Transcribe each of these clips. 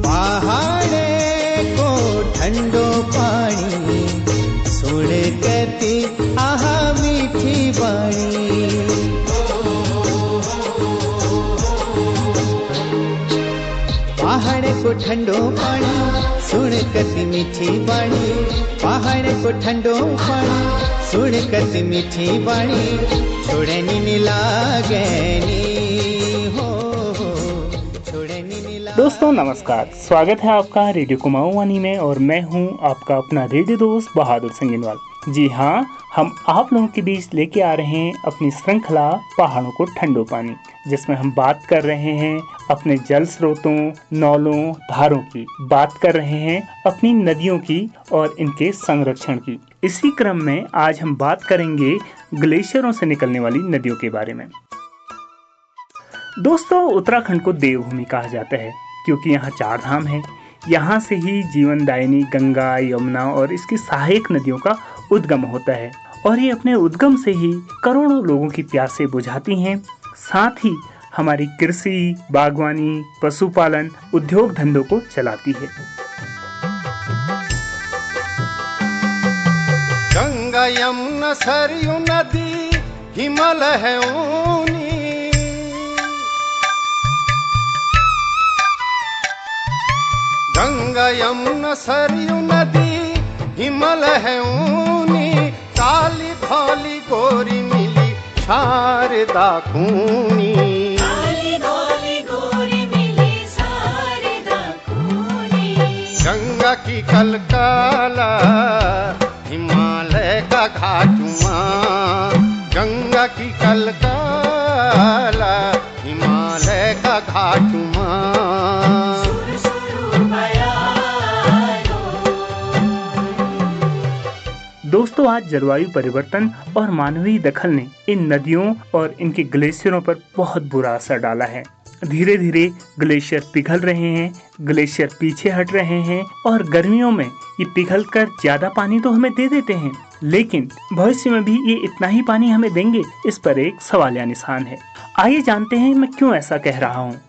पहाड़े को ठंडो पानी सुन कहती आहा मीठी बाणी। पहाड़ को ठंडो पानी सुन कति मीठी बाणी। पहाड़ को ठंडो पानी सुन कति मीठी बाणी। छोड़नी नी लागनी हो छोड़नी नी लागनी। दोस्तों नमस्कार, स्वागत है आपका रेडियो कुमाऊं वानी में और मैं हूं आपका अपना रेडियो दोस्त बहादुर सिंगनवाल। जी हाँ, हम आप लोगों के बीच लेके आ रहे हैं अपनी श्रृंखला पहाड़ों को ठंडो पानी, जिसमें हम बात कर रहे हैं अपने जल स्रोतों, नौलों, धारों की, बात कर रहे हैं अपनी नदियों की और इनके संरक्षण की। इसी क्रम में आज हम बात करेंगे ग्लेशियरों से निकलने वाली नदियों के बारे में। दोस्तों, उत्तराखंड को देवभूमि कहा जाता है क्योंकि यहाँ 4 धाम हैं। यहाँ से ही जीवनदायिनी गंगा, यमुना और इसकी सहायक नदियों का उद्गम होता है और ये अपने उद्गम से ही करोड़ों लोगों की प्यासें बुझाती हैं। साथ ही हमारी कृषि, बागवानी, पशुपालन, उद्योग धंधों को चलाती है। गंगा यमुना सरयू नदी हिमाल है ऊनी। गंगा यमुना सरयू नदी हिमाल है ऊनी। काली धौली गोरी मिली शारदा खूनी। काली धौली गोरी मिली शारदा खूनी। गंगा की कलकाला हिमालय का घाटुआ। गंगा की कलकाला हिमालय का घाटुआ। दोस्तों, आज जलवायु परिवर्तन और मानवीय दखल ने इन नदियों और इनके ग्लेशियरों पर बहुत बुरा असर डाला है। धीरे धीरे ग्लेशियर पिघल रहे हैं, ग्लेशियर पीछे हट रहे हैं और गर्मियों में ये पिघलकर ज्यादा पानी तो हमें दे देते हैं, लेकिन भविष्य में भी ये इतना ही पानी हमें देंगे, इस पर एक सवालिया निशान है। आइए जानते हैं मैं क्यों ऐसा कह रहा हूँ।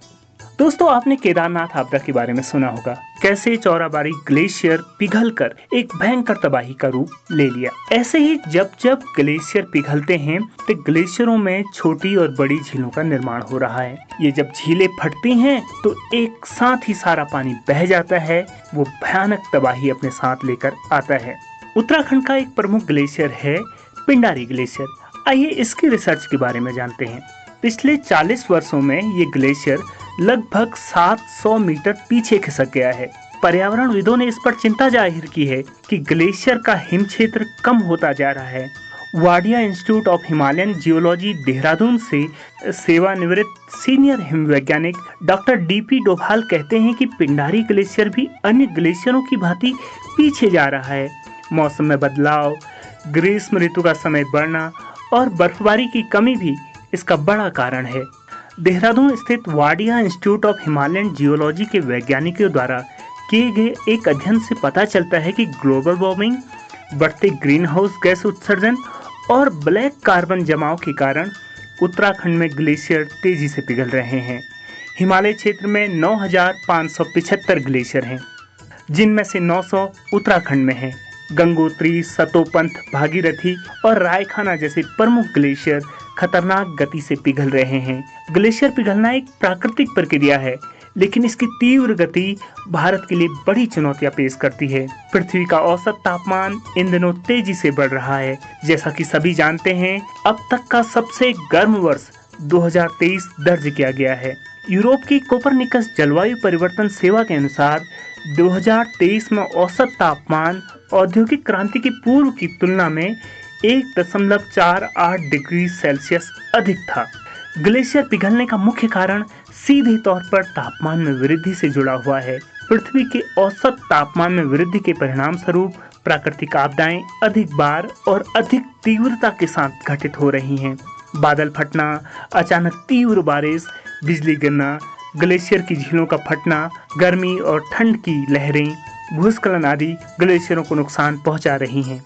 दोस्तों, आपने केदारनाथ आपदा के बारे में सुना होगा, कैसे चौराबाड़ी ग्लेशियर पिघलकर एक भयंकर तबाही का रूप ले लिया। ऐसे ही जब जब ग्लेशियर पिघलते हैं तो ग्लेशियरों में छोटी और बड़ी झीलों का निर्माण हो रहा है। ये जब झीलें फटती हैं तो एक साथ ही सारा पानी बह जाता है, वो भयानक तबाही अपने साथ लेकर आता है। उत्तराखंड का एक प्रमुख ग्लेशियर है पिंडारी ग्लेशियर। आइए इसकी रिसर्च के बारे में जानते हैं। पिछले 40 वर्षों में ये ग्लेशियर लगभग 700 मीटर पीछे खिसक गया है। पर्यावरणविदों ने इस पर चिंता जाहिर की है कि ग्लेशियर का हिम क्षेत्र कम होता जा रहा है। Wadia institute of Himalayan geology Dehradun से सेवानिवृत्त सीनियर हिम वैज्ञानिक डॉक्टर डीपी डोभाल कहते हैं कि पिंडारी ग्लेशियर भी अन्य ग्लेशियरों की भांति पीछे जा रहा है। मौसम में बदलाव, ग्रीष्म ऋतु का समय बढ़ना और बर्फबारी की कमी भी इसका बड़ा कारण है। देहरादून स्थित Wadia institute of Himalayan geology के वैज्ञानिकों द्वारा किए गए एक अध्ययन से पता चलता है कि ग्लोबल वार्मिंग, बढ़ते ग्रीन हाउस गैस उत्सर्जन और ब्लैक कार्बन जमाव के कारण उत्तराखंड में ग्लेशियर तेजी से पिघल रहे हैं। हिमालय क्षेत्र में 9,575 ग्लेशियर हैं, जिनमें से 900 उत्तराखंड में हैं। गंगोत्री, सतोपंथ, भागीरथी और रायखाना जैसे प्रमुख ग्लेशियर खतरनाक गति से पिघल रहे हैं। ग्लेशियर पिघलना एक प्राकृतिक प्रक्रिया है, लेकिन इसकी तीव्र गति भारत के लिए बड़ी चुनौतियां पेश करती है। पृथ्वी का औसत तापमान इन दिनों तेजी से बढ़ रहा है। जैसा कि सभी जानते हैं, अब तक का सबसे गर्म वर्ष 2023 दर्ज किया गया है। यूरोप की कोपरनिकस जलवायु परिवर्तन सेवा के अनुसार 2023 में औसत तापमान औद्योगिक क्रांति की पूर्व की तुलना में 1.48 डिग्री सेल्सियस अधिक था। ग्लेशियर पिघलने का मुख्य कारण सीधे तौर पर तापमान में वृद्धि से जुड़ा हुआ है। पृथ्वी के औसत तापमान में वृद्धि के परिणाम स्वरूप प्राकृतिक आपदाएं अधिक बार और अधिक तीव्रता के साथ घटित हो रही हैं। बादल फटना, अचानक तीव्र बारिश, बिजली गिरना, ग्लेशियर की झीलों का फटना, गर्मी और ठंड की लहरें, भूस्खलन आदि ग्लेशियरों को नुकसान पहुंचा रही हैं।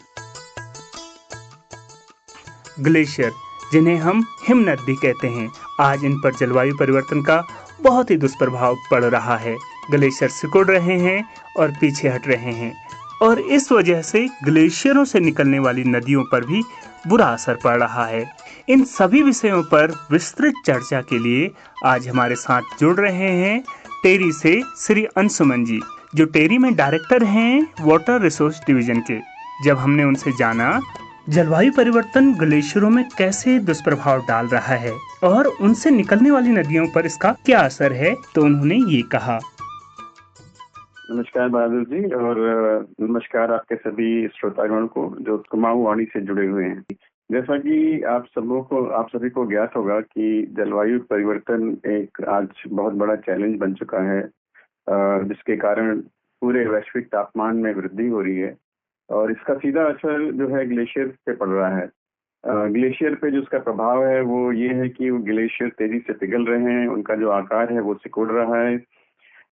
ग्लेशियर, जिन्हें हम हिमनद भी कहते हैं, आज इन पर जलवायु परिवर्तन का बहुत ही दुष्प्रभाव पड़ रहा है। ग्लेशियर सिकुड़ रहे हैं और पीछे हट रहे हैं, और इस वजह से ग्लेशियरों से निकलने वाली नदियों पर भी बुरा असर पड़ रहा है। इन सभी विषयों पर विस्तृत चर्चा के लिए आज हमारे साथ जुड़ रहे हैं टेरी से श्री अंशुमन जी, जो टेरी में डायरेक्टर हैं वाटर रिसोर्स डिवीजन के। जब हमने उनसे जाना जलवायु परिवर्तन ग्लेशियरों में कैसे दुष्प्रभाव डाल रहा है और उनसे निकलने वाली नदियों पर इसका क्या असर है, तो उन्होंने ये कहा। नमस्कार बहादुर जी, और नमस्कार आपके सभी श्रोतागण को जो कुमाऊं वाणी से जुड़े हुए हैं। जैसा कि आप सभी को ज्ञात होगा कि जलवायु परिवर्तन एक आज बहुत बड़ा चैलेंज बन चुका है, जिसके कारण पूरे वैश्विक तापमान में वृद्धि हो रही है, और इसका सीधा असर जो है ग्लेशियर पे पड़ रहा है। ग्लेशियर पे जो उसका प्रभाव है वो ये है कि वो ग्लेशियर तेजी से पिघल रहे हैं, उनका जो आकार है वो सिकुड़ रहा है।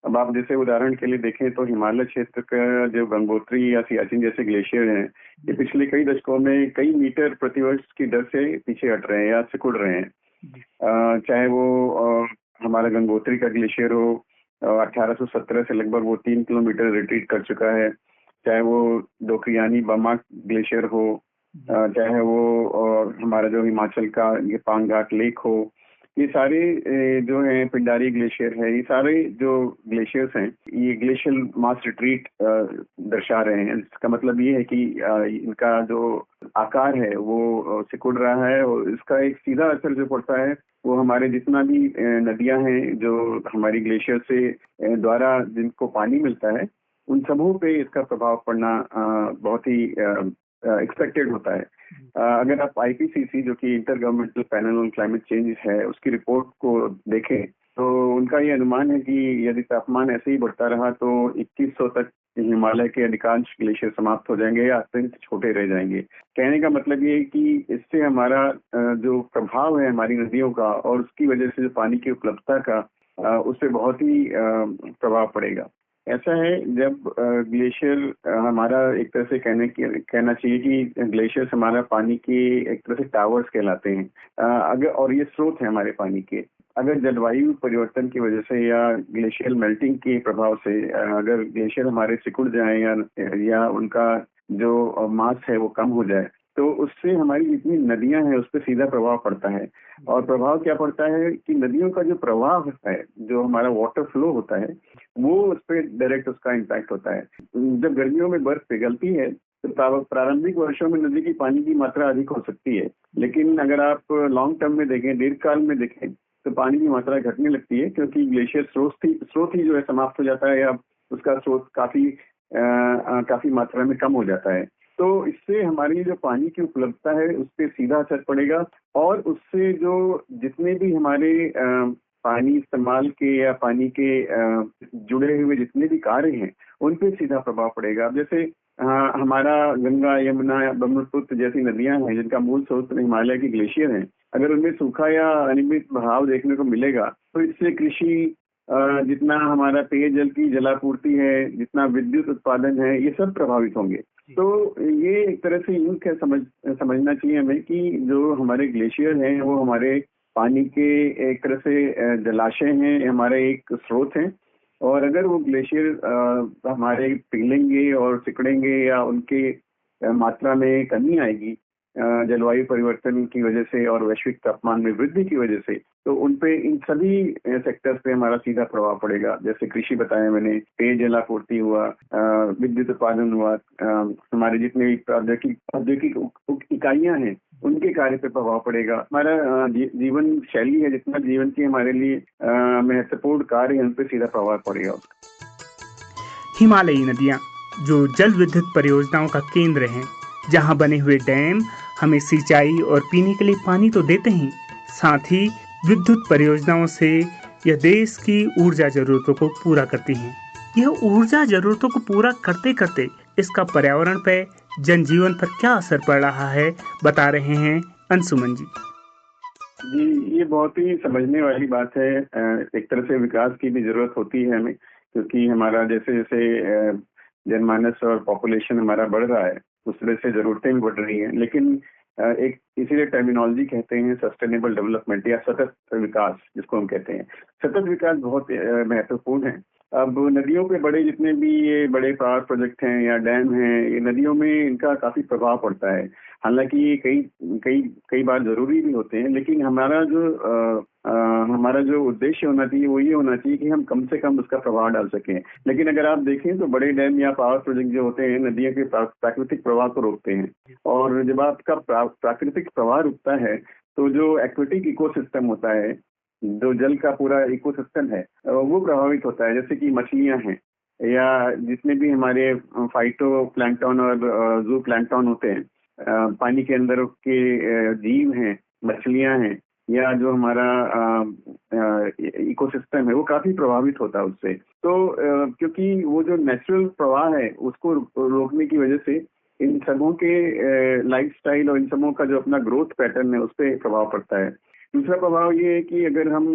अब आप जैसे उदाहरण के लिए देखें तो हिमालय क्षेत्र का जो गंगोत्री या सियाचिन जैसे ग्लेशियर हैं, ये पिछले कई दशकों में कई मीटर प्रतिवर्ष की दर से पीछे हट रहे हैं या सिकुड़ रहे हैं। चाहे वो हमारा गंगोत्री का ग्लेशियर हो, 1817 से लगभग वो 3 किलोमीटर रिट्रीट कर चुका है। चाहे वो डोकरियानी बमा ग्लेशियर हो, चाहे वो हमारा जो हिमाचल का ये पांगघाट लेक हो, ये सारे जो है पिंडारी ग्लेशियर है, ये सारे जो ग्लेशियर्स हैं ये ग्लेशियल मास रिट्रीट दर्शा रहे हैं। इसका मतलब ये है कि इनका जो आकार है वो सिकुड़ रहा है, और इसका एक सीधा असर जो पड़ता है वो हमारे जितना भी नदियां हैं जो हमारी ग्लेशियर से द्वारा जिनको पानी मिलता है, उन सबों पे इसका प्रभाव पड़ना बहुत ही एक्सपेक्टेड होता है। अगर आप IPCC जो कि inter governmental panel on climate change है, उसकी रिपोर्ट को देखें तो उनका ये अनुमान है कि यदि तापमान ऐसे ही बढ़ता रहा तो 2100 तक हिमालय के अधिकांश ग्लेशियर समाप्त हो जाएंगे या अत्यंत छोटे रह जाएंगे। कहने का मतलब ये है कि इससे हमारा जो प्रभाव है हमारी नदियों का, और उसकी वजह से जो पानी की उपलब्धता का उस पर बहुत ही प्रभाव पड़ेगा। ऐसा है जब ग्लेशियर हमारा एक तरह से कहना चाहिए कि ग्लेशियर हमारा पानी के एक तरह से टावर्स कहलाते हैं। अगर और ये स्रोत है हमारे पानी के, अगर जलवायु परिवर्तन की वजह से या ग्लेशियल मेल्टिंग के प्रभाव से अगर ग्लेशियर हमारे सिकुड़ जाए या उनका जो मास है वो कम हो जाए, तो उससे हमारी जितनी नदियां हैं उस पर सीधा प्रभाव पड़ता है। और प्रभाव क्या पड़ता है कि नदियों का जो प्रवाह होता है, जो हमारा वाटर फ्लो होता है, वो उस पर डायरेक्ट उसका इम्पैक्ट होता है। जब गर्मियों में बर्फ पिघलती है तो प्रारंभिक वर्षों में नदी की पानी की मात्रा अधिक हो सकती है, लेकिन अगर आप लॉन्ग टर्म में देखें, दीर्घकाल में देखें, तो पानी की मात्रा घटने लगती है, क्योंकि ग्लेशियर स्रोत ही जो है समाप्त हो जाता है, या उसका स्रोत काफी मात्रा में कम हो जाता है। तो इससे हमारी जो पानी की उपलब्धता है उस पर सीधा असर पड़ेगा, और उससे जो जितने भी हमारे पानी इस्तेमाल के या पानी के जुड़े हुए जितने भी कार्य हैं उन पे सीधा प्रभाव पड़ेगा। अब जैसे हमारा गंगा, यमुना या ब्रह्मपुत्र जैसी नदियां हैं जिनका मूल स्रोत हिमालय की ग्लेशियर हैं, अगर उनमें सूखा या अनियमित बहाव देखने को मिलेगा तो इससे कृषि, जितना हमारा पेयजल की जलापूर्ति है, जितना विद्युत उत्पादन है, ये सब प्रभावित होंगे। तो ये एक तरह से यूं क्या समझना चाहिए हमें कि जो हमारे ग्लेशियर हैं वो हमारे पानी के एक तरह से जलाशय हैं, हमारे एक स्रोत हैं, और अगर वो ग्लेशियर हमारे पिघलेंगे और सिकुड़ेंगे या उनके मात्रा में कमी आएगी जलवायु परिवर्तन की वजह से और वैश्विक तापमान में वृद्धि की वजह से, तो उनपे इन सभी सेक्टर्स पे हमारा सीधा प्रभाव पड़ेगा। जैसे कृषि बताया मैंने, पेयजल आपूर्ति हुआ, विद्युत उत्पादन हुआ, हमारे जितने औद्योगिक इकाइयां हैं उनके कार्य पे प्रभाव पड़ेगा। हमारा जीवन शैली है, जितना जीवन की हमारे लिए महत्वपूर्ण कार्य है, उन पे सीधा प्रभाव पड़ेगा। हिमालयी नदियाँ जो जल विद्युत परियोजनाओं का केंद्र हैं, जहां बने हुए डैम हमें सिंचाई और पीने के लिए पानी तो देते हैं, साथ ही विद्युत परियोजनाओं से यह देश की ऊर्जा जरूरतों को पूरा करती हैं। यह ऊर्जा जरूरतों को पूरा करते करते इसका पर्यावरण पर, जनजीवन पर क्या असर पड़ रहा है, बता रहे हैं अंशुमन जी। जी, ये बहुत ही समझने वाली बात है। एक तरह से विकास की भी जरूरत होती है हमें, क्योंकि हमारा जैसे जैसे जनमानस और पॉपुलेशन हमारा बढ़ रहा है, उस तरह से जरूरतें भी बढ़ रही हैं। लेकिन एक इसीलिए टर्मिनोलॉजी कहते हैं सस्टेनेबल डेवलपमेंट या सतत विकास, जिसको हम कहते हैं। सतत विकास बहुत महत्वपूर्ण है, अब नदियों पे बड़े जितने भी ये बड़े पावर प्रोजेक्ट हैं या डैम हैं, ये नदियों में इनका काफी प्रभाव पड़ता है। हालांकि ये कई कई कई बार जरूरी भी होते हैं, लेकिन हमारा जो उद्देश्य होना चाहिए वो ये होना चाहिए कि हम कम से कम उसका प्रभाव डाल सकें। लेकिन अगर आप देखें तो बड़े डैम या पावर प्रोजेक्ट जो होते हैं नदियों के प्राकृतिक प्रवाह को रोकते हैं, और जब आपका प्राकृतिक प्रवाह रुकता है तो जो एक्वेटिक इकोसिस्टम होता है, जो जल का पूरा इकोसिस्टम है, वो प्रभावित होता है। जैसे कि मछलियां हैं या जितने भी हमारे फाइटो प्लैंक्टन और जू प्लैंक्टन होते हैं, पानी के अंदर के जीव हैं, मछलियां हैं, या जो हमारा इकोसिस्टम है वो काफी प्रभावित होता है उससे। तो क्योंकि वो जो नेचुरल प्रवाह है उसको रोकने की वजह से इन सबों के लाइफस्टाइल और इन सबों का जो अपना ग्रोथ पैटर्न है उस पर प्रभाव पड़ता है। दूसरा प्रभाव ये है कि अगर हम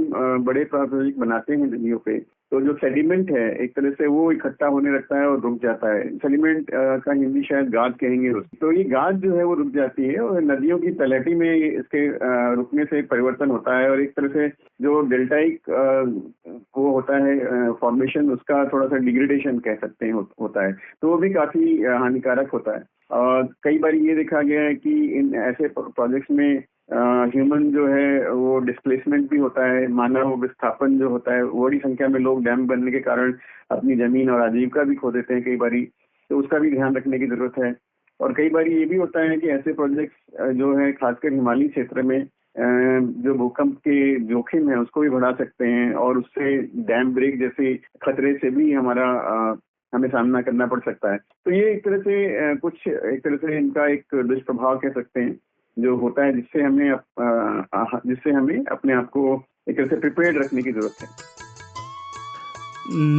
बड़े प्रोजेक्ट बनाते हैं नदियों पे, तो जो सेडिमेंट है एक तरह से वो इकट्ठा होने लगता है और रुक जाता है। सेडिमेंट का हिंदी शायद गाद कहेंगे। तो ये गाद जो है वो रुक जाती है और नदियों की तलहटी में इसके रुकने से परिवर्तन होता है, और एक तरह से जो डेल्टाइक वो होता है फॉर्मेशन, उसका थोड़ा सा डिग्रेडेशन कह सकते हैं होता है, तो वो भी काफी हानिकारक होता है। और कई बार ये देखा गया है कि इन ऐसे प्रोजेक्ट्स में ह्यूमन जो है वो डिस्प्लेसमेंट भी होता है, मानव विस्थापन जो होता है, बड़ी संख्या में लोग डैम बनने के कारण अपनी जमीन और आजीविका भी खो देते हैं कई बारी, तो उसका भी ध्यान रखने की जरूरत है। और कई बार ये भी होता है कि ऐसे प्रोजेक्ट्स जो है खासकर हिमालयी क्षेत्र में जो भूकंप के जोखिम है उसको भी बढ़ा सकते हैं, और उससे डैम ब्रेक जैसे खतरे से भी हमें सामना करना पड़ सकता है। तो ये एक तरह से इनका एक दुष्प्रभाव कह सकते हैं जो होता है, जिससे हमें अपने आप को एक तरह से प्रिपेयर्ड रखने की जरूरत है।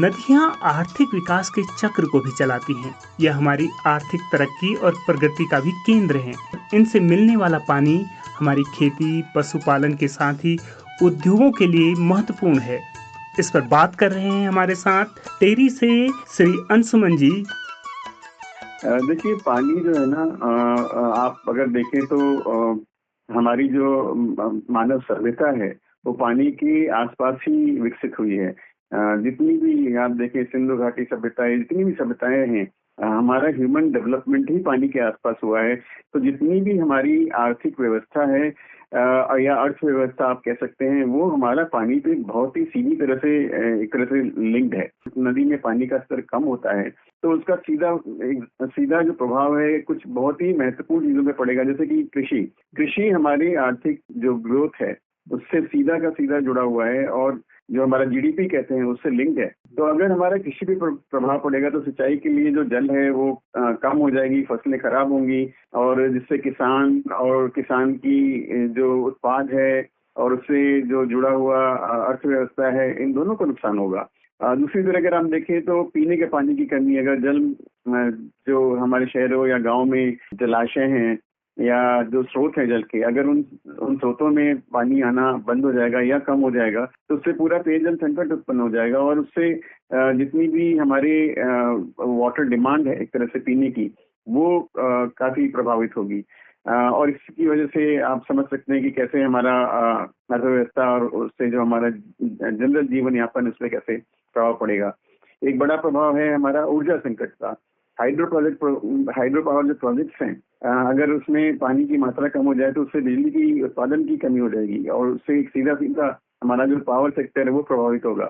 नदियां आर्थिक विकास के चक्र को भी चलाती हैं। यह हमारी आर्थिक तरक्की और प्रगति का भी केंद्र हैं। इनसे मिलने वाला पानी हमारी खेती, पशुपालन के साथ ही उद्योगों के लिए महत्वपूर्ण है। इस पर बात कर रहे हैं हमारे साथ टेरी से श्री अंशुमन जी। देखिए, पानी जो है ना, आप अगर देखें तो हमारी जो मानव सभ्यता है वो पानी के आसपास ही विकसित हुई है। जितनी भी आप देखें सिंधु घाटी सभ्यताएं, जितनी भी सभ्यताएं हैं, हमारा ह्यूमन डेवलपमेंट ही पानी के आसपास हुआ है। तो जितनी भी हमारी आर्थिक व्यवस्था है या अर्थव्यवस्था आप कह सकते हैं, वो हमारा पानी पे बहुत ही सीधी तरह से एक तरह से लिंक्ड है। नदी में पानी का स्तर कम होता है तो उसका सीधा जो प्रभाव है कुछ बहुत ही महत्वपूर्ण चीजों में पड़ेगा, जैसे कि कृषि हमारी आर्थिक जो ग्रोथ है उससे सीधा का सीधा जुड़ा हुआ है, और जो हमारा जीडीपी कहते हैं उससे लिंक्ड है। तो अगर हमारा कृषि पे प्रभाव पड़ेगा तो सिंचाई के लिए जो जल है वो कम हो जाएगी, फसलें खराब होंगी, और जिससे किसान की जो उत्पाद है और उससे जो जुड़ा हुआ अर्थव्यवस्था है, इन दोनों को नुकसान होगा। दूसरी तरह अगर हम देखें तो पीने के पानी की कमी, अगर जल जो हमारे शहरों या गांव में जलाशय हैं या जो स्रोत है जल के, अगर उन स्रोतों में पानी आना बंद हो जाएगा या कम हो जाएगा तो उससे पूरा पेयजल संकट उत्पन्न हो जाएगा, और उससे जितनी भी हमारे वाटर डिमांड है एक तरह से पीने की, वो काफी प्रभावित होगी। और इसकी वजह से आप समझ सकते हैं कि कैसे हमारा अर्थव्यवस्था और उससे जो हमारा जनरल जीवन यापन उस पर कैसे प्रभाव पड़ेगा। एक बड़ा प्रभाव है हमारा ऊर्जा संकट का। हाइड्रो पावर जो प्रोजेक्ट्स हैं, अगर उसमें पानी की मात्रा कम हो जाए तो उससे बिजली की उत्पादन की कमी हो जाएगी, और उससे सीधा हमारा जो पावर सेक्टर है वो प्रभावित होगा।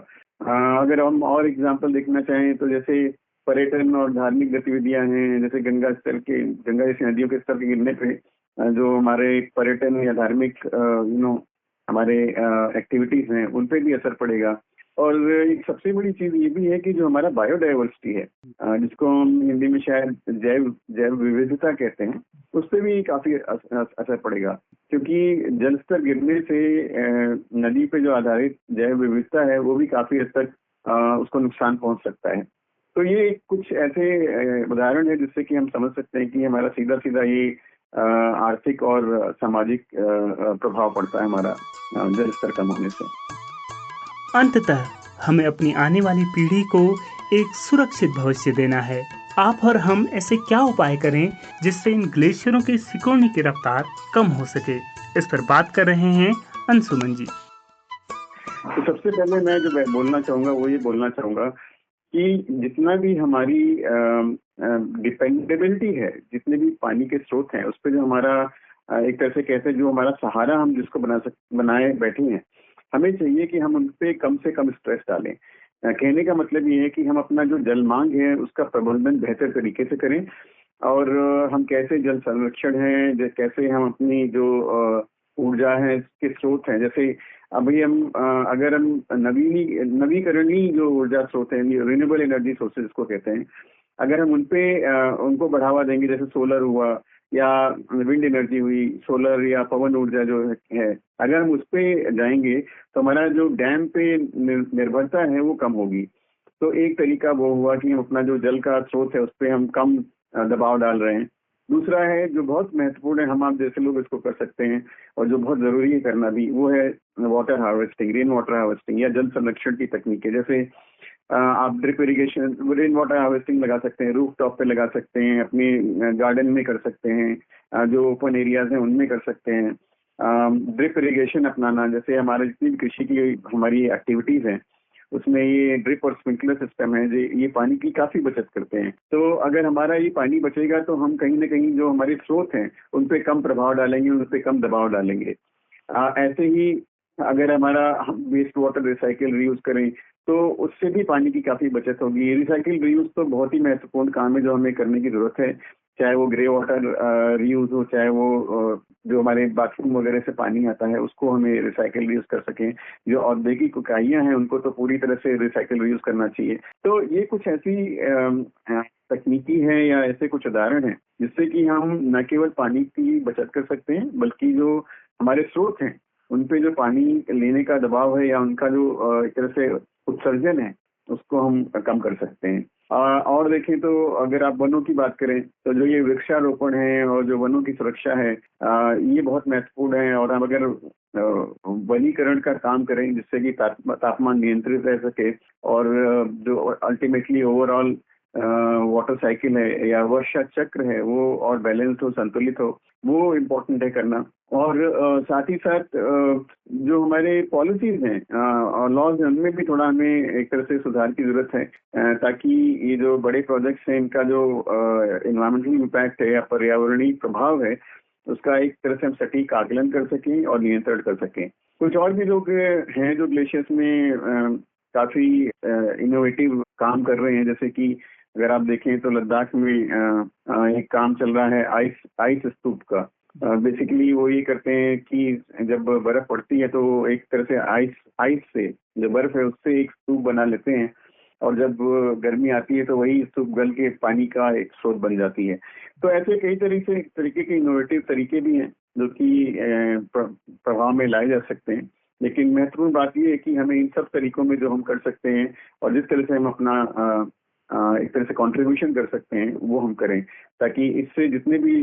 अगर हम और एग्जांपल देखना चाहें तो जैसे पर्यटन और धार्मिक गतिविधियां हैं, जैसे गंगा जैसी नदियों के स्तर के गिरने पे जो हमारे पर्यटन या धार्मिक हमारे एक्टिविटीज हैं उन पे भी असर पड़ेगा। और एक सबसे बड़ी चीज ये भी है कि जो हमारा बायोडाइवर्सिटी है, जिसको हम हिंदी में शायद जैव विविधता कहते हैं, उस पर भी काफी असर पड़ेगा, क्योंकि जल स्तर गिरने से नदी पे जो आधारित जैव विविधता है वो भी काफी हद तक उसको नुकसान पहुंच सकता है। तो ये कुछ ऐसे उदाहरण है जिससे कि हम समझ सकते हैं कि हमारा सीधा ये आर्थिक और सामाजिक प्रभाव पड़ता है हमारा जल स्तर कम होने से। अंततः हमें अपनी आने वाली पीढ़ी को एक सुरक्षित भविष्य देना है। आप और हम ऐसे क्या उपाय करें जिससे इन ग्लेशियरों के सिकुड़ने की रफ्तार कम हो सके? इस पर बात कर रहे हैं अंशुमन जी। तो सबसे पहले मैं जो बोलना चाहूंगा वो ये बोलना चाहूंगा कि जितना भी हमारी डिपेंडेबिलिटी है, जितने भी पानी के स्रोत हैं, उस पर जो हमारा एक तरह से कहते हैं जो हमारा सहारा हम जिसको बनाए बैठे हैं, हमें चाहिए कि हम उन पे कम से कम स्ट्रेस डालें। कहने का मतलब ये है कि हम अपना जो जल मांग है उसका प्रबंधन बेहतर तरीके से करें, और हम कैसे जल संरक्षण है, कैसे हम अपनी जो ऊर्जा है के स्रोत हैं, जैसे अभी हम अगर हम नवीकरणीय जो ऊर्जा स्रोत हैं, रिन्यूएबल एनर्जी सोर्सेज को कहते हैं, अगर हम उनको बढ़ावा देंगे, जैसे सोलर हुआ या विंड एनर्जी हुई, सोलर या पवन ऊर्जा जो है, अगर हम उस पे जाएंगे तो हमारा जो डैम पे निर्भरता है वो कम होगी। तो एक तरीका वो हुआ कि हम अपना जो जल का स्रोत है उस पर हम कम दबाव डाल रहे हैं। दूसरा है जो बहुत महत्वपूर्ण है, हम आप जैसे लोग इसको कर सकते हैं और जो बहुत जरूरी है करना भी, वो है water harvesting, rain water harvesting या जल संरक्षण की तकनीकें। जैसे आप drip irrigation, rain water harvesting लगा सकते हैं, रूफ टॉप पे लगा सकते हैं, अपने गार्डन में कर सकते हैं, जो ओपन एरियाज हैं उनमें कर सकते हैं। ड्रिप इरिगेशन अपनाना, जैसे हमारे जितनी भी कृषि की हमारी एक्टिविटीज हैं उसमें ये ड्रिप और स्प्रिंकलर सिस्टम है, ये पानी की काफी बचत करते हैं। तो अगर हमारा ये पानी बचेगा तो हम कहीं ना कहीं जो हमारे स्रोत हैं उन पे कम प्रभाव डालेंगे, उन पे कम दबाव डालेंगे। ऐसे ही अगर हमारा हम वेस्ट वाटर रिसाइकिल रीयूज करें तो उससे भी पानी की काफी बचत होगी। रिसाइकिल रीयूज तो बहुत ही महत्वपूर्ण काम है जो हमें करने की जरूरत है, चाहे वो ग्रे वाटर रीयूज हो, चाहे वो जो हमारे बाथरूम वगैरह से पानी आता है उसको हमें रिसाइकिल रीयूज कर सकें। जो औद्योगिक इकाइयां हैं उनको तो पूरी तरह से रिसाइकिल रीयूज करना चाहिए। तो ये कुछ ऐसी तकनीकी है या ऐसे कुछ उदाहरण हैं जिससे कि हम न केवल पानी की बचत कर सकते हैं, बल्कि जो हमारे स्रोत हैं उन पे जो पानी लेने का दबाव है या उनका जो एक तरह से उत्सर्जन है उसको हम कम कर सकते हैं। और देखें तो अगर आप वनों की बात करें तो जो ये वृक्षारोपण है और जो वनों की सुरक्षा है, ये बहुत महत्वपूर्ण है। और हम अगर वनीकरण का काम करें जिससे कि तापमान नियंत्रित रह सके और जो अल्टीमेटली ओवरऑल वाटर साइकिल है या वर्षा चक्र है वो और बैलेंस हो, संतुलित हो, वो इम्पोर्टेंट है करना। और साथ ही साथ जो हमारे पॉलिसीज हैं और लॉज हैं उनमें भी थोड़ा हमें एक तरह से सुधार की जरूरत है, ताकि ये जो बड़े प्रोजेक्ट्स हैं इनका जो एनवायरमेंटल इम्पैक्ट है या पर्यावरणीय प्रभाव है उसका एक तरह से हम सटीक आकलन कर सकें और नियंत्रण कर सकें। कुछ और भी लोग हैं जो ग्लेशियर्स में काफी इनोवेटिव काम कर रहे हैं, जैसे कि अगर आप देखें तो लद्दाख में एक काम चल रहा है आइस स्तूप का। बेसिकली वो ये करते हैं कि जब बर्फ पड़ती है तो एक तरह से आइस से जो बर्फ है उससे एक स्तूप बना लेते हैं, और जब गर्मी आती है तो वही स्तूप गल के पानी का एक स्रोत बन जाती है। तो ऐसे कई तरीके के इनोवेटिव तरीके भी हैं जो कि प्रभाव में लाए जा सकते हैं। लेकिन महत्वपूर्ण बात यह है कि हमें इन सब तरीकों में जो हम कर सकते हैं और जिस तरह से हम अपना एक तरह से कंट्रीब्यूशन कर सकते हैं वो हम करें, ताकि इससे जितने भी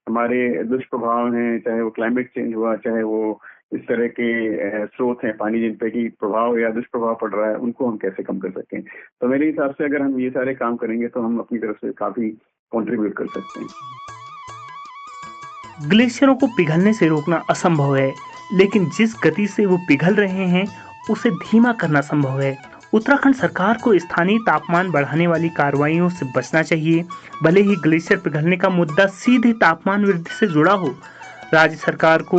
हमारे दुष्प्रभाव हैं, चाहे वो क्लाइमेट चेंज हुआ, चाहे वो इस तरह के स्रोत हैं पानी जिन पे की प्रभाव या दुष्प्रभाव पड़ रहा है, उनको हम कैसे कम कर सकें। तो मेरे हिसाब से अगर हम ये सारे काम करेंगे तो हम अपनी तरफ से काफी कंट्रीब्यूट कर सकते हैं। ग्लेशियरों को पिघलने से रोकना असंभव है, लेकिन जिस गति से वो पिघल रहे हैं उसे धीमा करना संभव है। उत्तराखंड सरकार को स्थानीय तापमान बढ़ाने वाली कार्रवाइयों से बचना चाहिए। भले ही ग्लेशियर पिघलने का मुद्दा सीधे तापमान वृद्धि से जुड़ा हो, राज्य सरकार को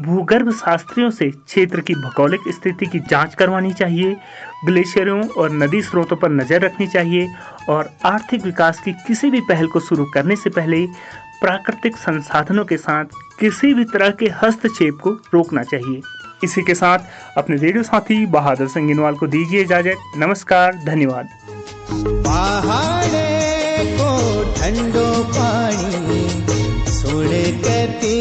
भूगर्भ शास्त्रियों से क्षेत्र की भौगोलिक स्थिति की जांच करवानी चाहिए, ग्लेशियरों और नदी स्रोतों पर नजर रखनी चाहिए और आर्थिक विकास की किसी भी पहल को शुरू करने से पहले प्राकृतिक संसाधनों के साथ किसी भी तरह के हस्तक्षेप को रोकना चाहिए। इसी के साथ अपने रेडियो साथी बहादुर सिंह गिनवाल को दीजिए इजाजत। नमस्कार, धन्यवाद। पहाड़े को ठंडो पानी सुन कति